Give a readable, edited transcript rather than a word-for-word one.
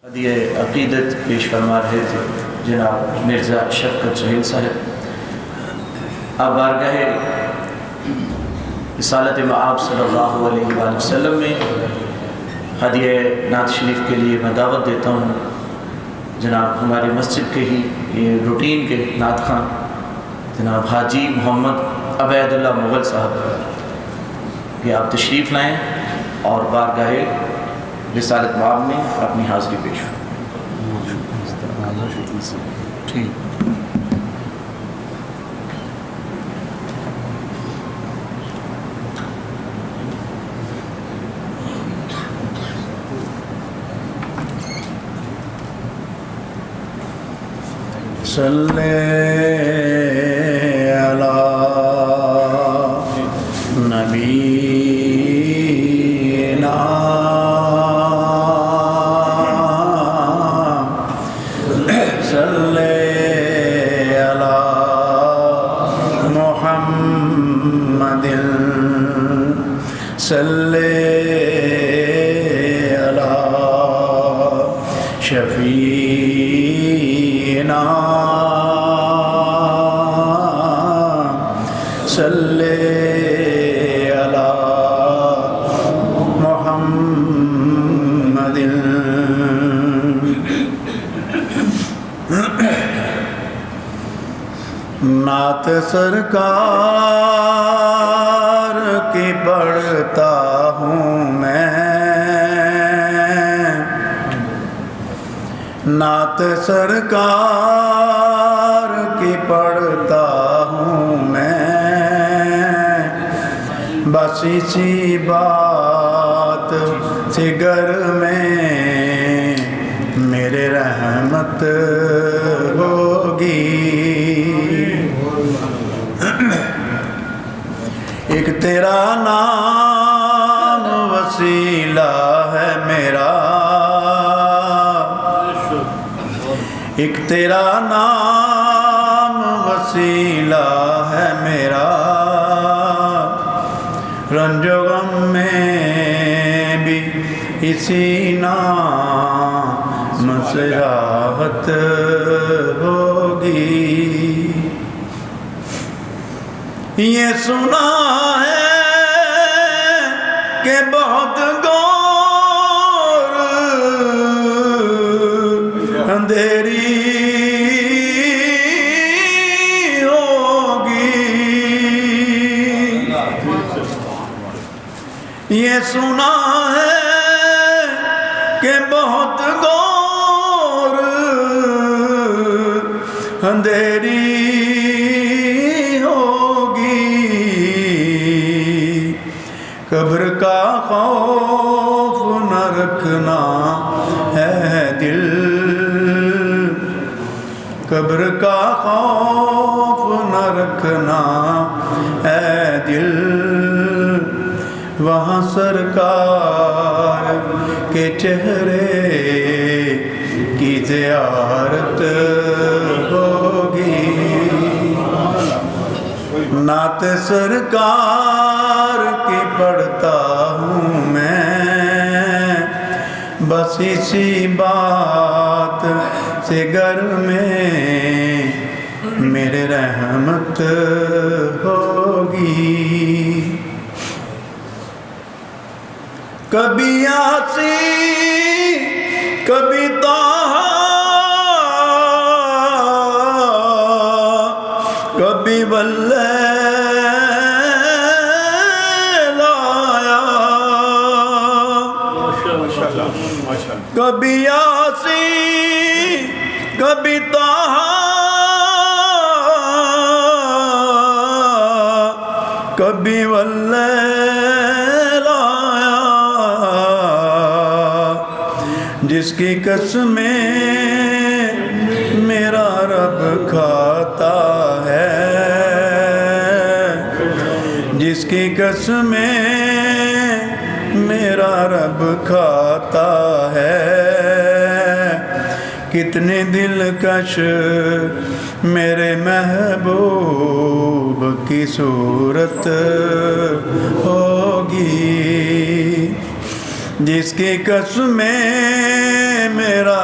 ہدیہ عقیدت پیش فرما رہے تھے جناب مرزا شفقت سہیل صاحب۔ آپ بارگاہ رسالت مآب صلی اللہ علیہ وآلہ وسلم میں ہدیہ نعت شریف کے لیے میں دعوت دیتا ہوں جناب ہماری مسجد کے ہی یہ روٹین کے نعت خواں جناب حاجی محمد عبید اللہ مغل صاحب، یہ آپ تشریف لائیں اور بارگاہ رسالت مآب میں اپنی حاضری پیش ہو۔ صلی علی نبینا صلی علی محمد صلی علی شفیعنا صلی علی محمد۔ نعت سرکار کی پڑھتا ہوں میں، نعت سرکار کی پڑھتا ہوں میں، بس اسی بات سے گھر میں میرے رحمت ہوگی۔ ایک تیرا نام وسیلہ ہے میرا، ایک تیرا نام وسیلہ ہے میرا، رنج و غم میں بھی اسی نام سے راحت ہوگی۔ یہ سنا ہے کہ بہت گور اندھیری ہوگی، یہ سنا ہے کہ بہت گور اندھیری قبر کا خوف نہ رکھنا ہے دل، قبر کا خوف نہ رکھنا ہے دل، وہاں سرکار کے چہرے کی زیارت ہوگی۔ نعت سرکار کی پڑھتا ہوں میں، بس اسی بات سے گھر میں میرے رحمت ہوگی۔ کبھی یاسین کبھی طٰہٰ کبھی کبھی یاسین کبھی طٰہٰ کبھی واللیل آیا، جس کی قسمیں میرا رب کھاتا ہے، جس کی قسمیں میرا رب کھاتا ہے، کتنے دلکش میرے محبوب کی صورت ہوگی، جس کی قسمیں میرا